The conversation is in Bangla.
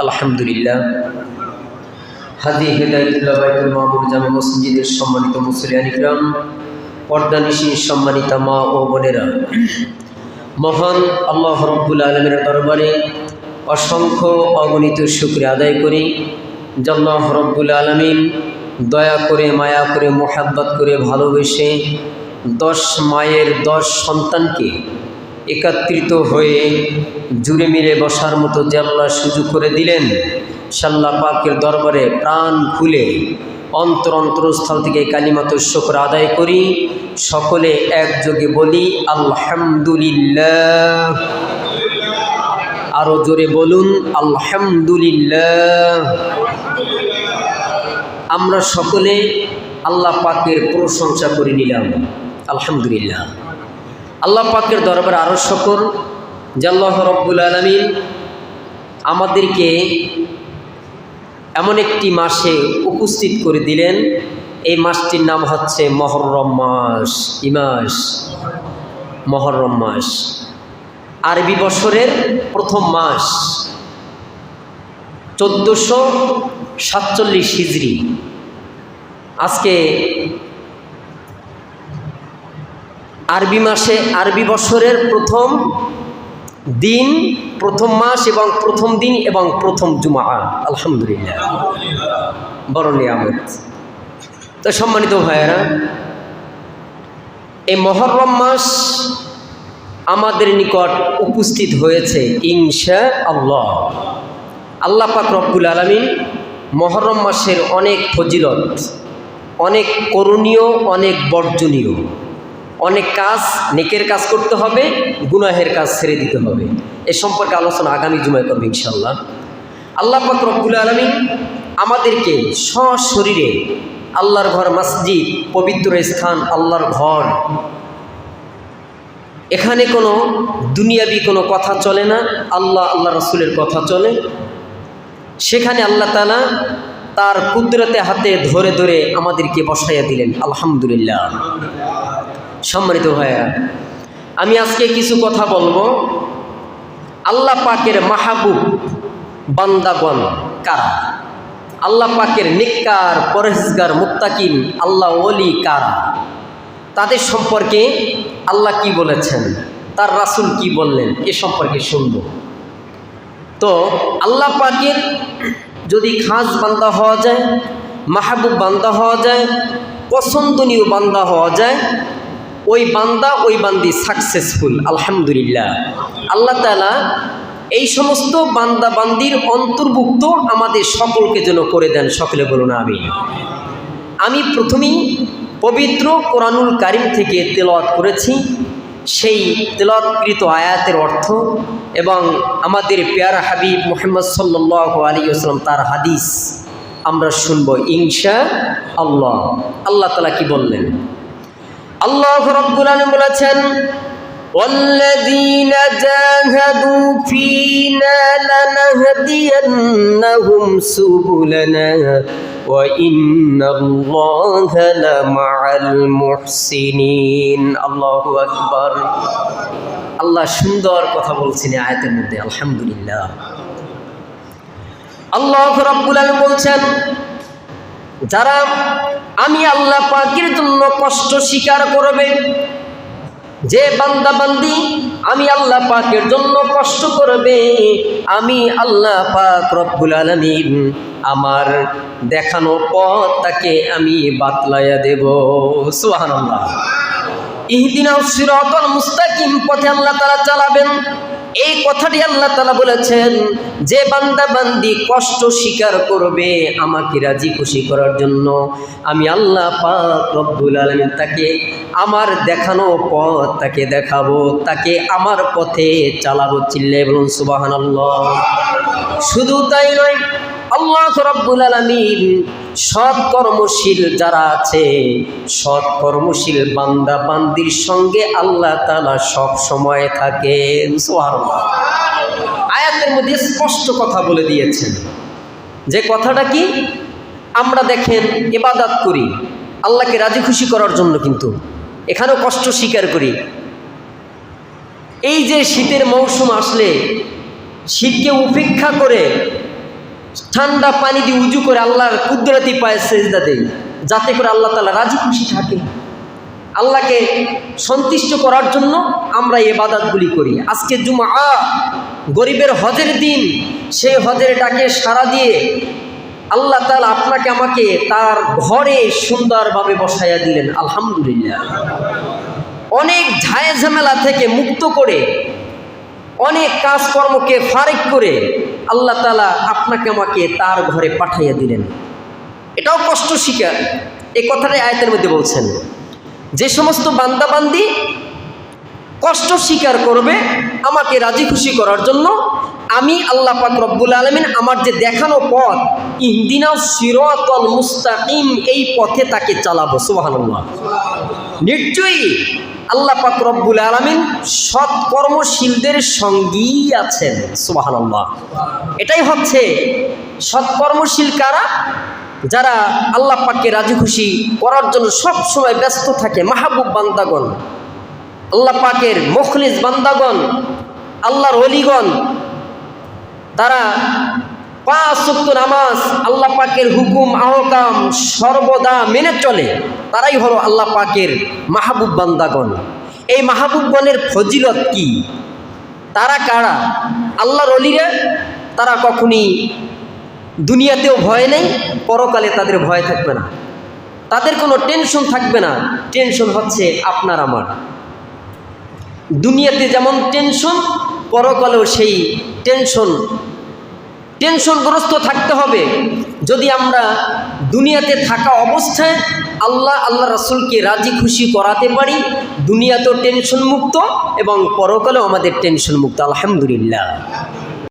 আলহামদুলিল্লাহ। হাজি হেদায়েতুল্লাহ বাইতুল মামুর জামে মসজিদের সম্মানিত মুসলিয়ান ইকরাম, পর্দানিশীন সম্মানিতা মা ও বোনেরা, মহান আল্লাহ রব্বুল আলমিনের দরবারে অসংখ্য অগণিত শুকরিয়া আদায় করি যে আল্লাহ রব্বুল আলমিন দয়া করে, মায়া করে, মোহাব্বত করে, ভালোবেসে 10 মায়ের 10 সন্তানকে একত্রিত হয়ে জুড়ে মিলে বসার মতো যে আল্লাহ সুযোগ করে দিলেন, আল্লাহ পাকের দরবারে প্রাণ খুলে অন্তরস্থল থেকে কালিমাত শুকর আদায় করি। সকলে একযোগে বলি আলহামদুলিল্লাহ। আরো জোরে বলুন আলহামদুলিল্লাহ। আমরা সকলে আল্লাহ পাকের প্রশংসা করে নিলাম, আলহামদুলিল্লাহ। আল্লাহ পাকের দরবারে আরো শুকর যে আল্লাহ রব্বুল আলামিন আমাদেরকে এমন একটি মাসে উপস্থিত করে দিলেন। এই মাসটির নাম হচ্ছে মহররম মাস। এই মাস মহররম মাস, আরবি বছরের প্রথম মাস, 1447 হিজরি। আজকে আরবি বছরের প্রথম দিন, প্রথম মাস এবং প্রথম দিন এবং প্রথম জুমা। আলহামদুলিল্লাহ, বড় নিয়ামত। তো সম্মানিত ভাইয়েরা, এই মহররম মাস আমাদের নিকট উপস্থিত হয়েছে ইনশাআল্লাহ। আল্লাহ পাক রব্বুল আলামিন মহররম মাসের অনেক ফজিলত, অনেক করণীয়, অনেক বর্জনীয়, অনেক কাজ, নেকের কাজ করতে হবে, গুনাহের কাজ ছেড়ে দিতে হবে। এ সম্পর্কে আলোচনা আগামী জুমায় করবে ইনশাআল্লাহ। আল্লাহ পাক রব্বুল আলামিন আমাদেরকে সশরীরে আল্লাহর ঘর, মসজিদ, পবিত্র স্থান, আল্লাহর ঘর, এখানে কোনো দুনিয়াবি কোনো কথা চলে না, আল্লাহ রসুলের কথা চলে। সেখানে আল্লাহ তাআলা তার কুদরতে হাতে ধরে ধরে আমাদেরকে বসাইয়া দিলেন, আলহামদুলিল্লাহ। সম্মানিত ভাইয়া, আমি আজকে কিছু কথা বলবো। আল্লাহ পাকের মাহবুব বান্দাগণ কারা? আল্লাহ পাকের নেককার, পরহেজগার, মুত্তাকিন আল্লাহ ওলি কারা? তাদের সম্পর্কে আল্লাহ কি বলেছেন, তার রাসূল কি বললেন, এ সম্পর্কে শুনব। তো আল্লাহ পাকের যদি খাস বান্দা হওয়া যায়, মাহবুব বান্দা হওয়া যায়, পছন্দনীয় বান্দা হওয়া যায়, ওই বান্দা, ওই বান্দি সাকসেসফুল, আলহামদুলিল্লাহ। আল্লাহ তাআলা এই সমস্ত বান্দা বান্দির অন্তর্ভুক্ত আমাদের সকলকে যেন করে দেন। সকলে বলুন আমিন। আমি প্রথমেই পবিত্র কোরআনুল কারীম থেকে তেলাওয়াত করেছি, সেই তেলাওয়াতকৃত আয়াতের অর্থ এবং আমাদের পেয়ারা হাবিব মুহাম্মদ সাল্লাল্লাহু আলাইহি ওয়াসাল্লাম তার হাদিস আমরা শুনব ইনশাআল্লাহ। আল্লাহ তাআলা কি বললেন? আল্লাহ রাব্বুল আলামিন বলেছেন, ওয়াল্লাযীনা জাহাদু ফীনা লানাহদিয়ান্নাহুম সুবুলানা ওয়া ইন্নাল্লাহা লামাআল মুহসিনিন। আল্লাহু আকবার। আল্লাহ সুন্দর কথা বলছেন এই আয়াতের মধ্যে, আলহামদুলিল্লাহ। আল্লাহ রাব্বুল আলামিন বলছেন, যারা আমি আল্লাহ পাকের জন্য কষ্ট স্বীকার করবে, যে বান্দা বান্দি আমি আল্লাহ পাকের জন্য কষ্ট করবে, আমি আল্লাহ পাক রব্বুল আলামিন আমার দেখানো পথ তাকে আমি বাতলাইয়া দেব। সুবহানাল্লাহ। ইহদিনাস সিরাতাল মুস্তাকিম পথে আল্লাহ তাআলা চালাবেন। এই কথাটি আল্লাহ তাআলা বলেছেন, যে বান্দা বান্দি কষ্ট স্বীকার করবে আমাকে রাজি খুশি করার জন্য, আমি আল্লাহ পাক রব্বুল আলামিন তাকে আমার দেখানো পথ তাকে দেখাবো, তাকে আমার পথে চালাবো। চিল্লায়ে বলুন সুবহানাল্লাহ। শুধু তাই নয়, আল্লাহ রাব্বুল আলামিন সৎ কর্মশীল যারা আছে, সৎ কর্মশীল বান্দা বান্দির সঙ্গে আল্লাহ তাআলা সব সময় থাকেন। সুবহানাল্লাহ। আয়াতের মধ্যে স্পষ্ট কথা বলে দিয়েছেন। যে কথাটা কি? আমরা দেখেন ইবাদত করি আল্লাহকে রাজি খুশি করার জন্য, কিন্তু এখানেও কষ্ট স্বীকার করি। এই যে শীতের মৌসুম আসলে শীতকে উপেক্ষা করে ঠান্ডা পানি দিয়ে উজু করে আল্লাহর কুদরতি পায়ে সেজদা দেই, যাতে করে আল্লাহ তাআলা রাজি খুশি থাকে। আল্লাহকে সন্তুষ্ট করার জন্য আমরা এই ইবাদতগুলি করি। আজকে জুমআ, গরিবের হজের দিন, সেই হজের ডাকে সাড়া দিয়ে আল্লাহ তাআলা আপনাকে আমাকে তার ঘরে সুন্দরভাবে বসাইয়া দিলেন, আলহামদুলিল্লাহ। অনেক ঝায় ঝামেলা থেকে মুক্ত করে, অনেক কাজকর্মকে ফারিক করে আল্লাহ তাআলা আপনাকে আমাকে তার ঘরে পাঠাইয়া দিলেন। এটাও কষ্ট স্বীকার। এই কথাটাই আয়াতের মধ্যে বলছেন, যে সমস্ত বান্দাবান্দি কষ্ট স্বীকার করবে আমাকে রাজি খুশি করার জন্য, আমি আল্লাহ পাক রব্বুল আলামিন আমার যে দেখানো পথ, ইহদিনাস সিরাতাল মুস্তাকিম, এই পথে তাকে চালাবো। সুবহানাল্লাহ। নিশ্চয়ই আল্লাহ পাক রব্বুল আলামিন সৎ কর্মশীলদের সঙ্গী আছেন। সুবহানাল্লাহ। এটাই হচ্ছে সৎ কর্মশীল কারা? যারা আল্লাহ পাককে রাজি খুশি করার জন্য সব সময় ব্যস্ত থাকে, মাহবুব বান্দাগণ, আল্লাহ পাকের মুখলিস বান্দাগণ, আল্লাহর ওলিগণ, তারা 5 ওয়াক্ত নামাজ, আল্লাহ পাকের হুকুম আহকাম সর্বদা মেনে চলে। তারাই হলো আল্লাহ পাকের মাহবুব বান্দাগণ। এই মাহবুবগণের ফজিলত কি? তারা কারা? আল্লাহর ওলিরা, তারা কখনই দুনিয়াতেও ভয় নেই, পরকালে তাদের ভয় থাকবে না, তাদের কোনো টেনশন থাকবে না। টেনশন হচ্ছে আপনার আমার। দুনিয়াতে যেমন টেনশন, পরকালেও সেই টেনশনগ্রস্ত থাকতে হবে। যদি আমরা দুনিয়াতে থাকা অবস্থায় আল্লাহ রাসূলকে রাজি খুশি করাতে পারি, দুনিয়াতেও টেনশন মুক্ত এবং পরকালেও আমাদের টেনশন মুক্ত, আলহামদুলিল্লাহ।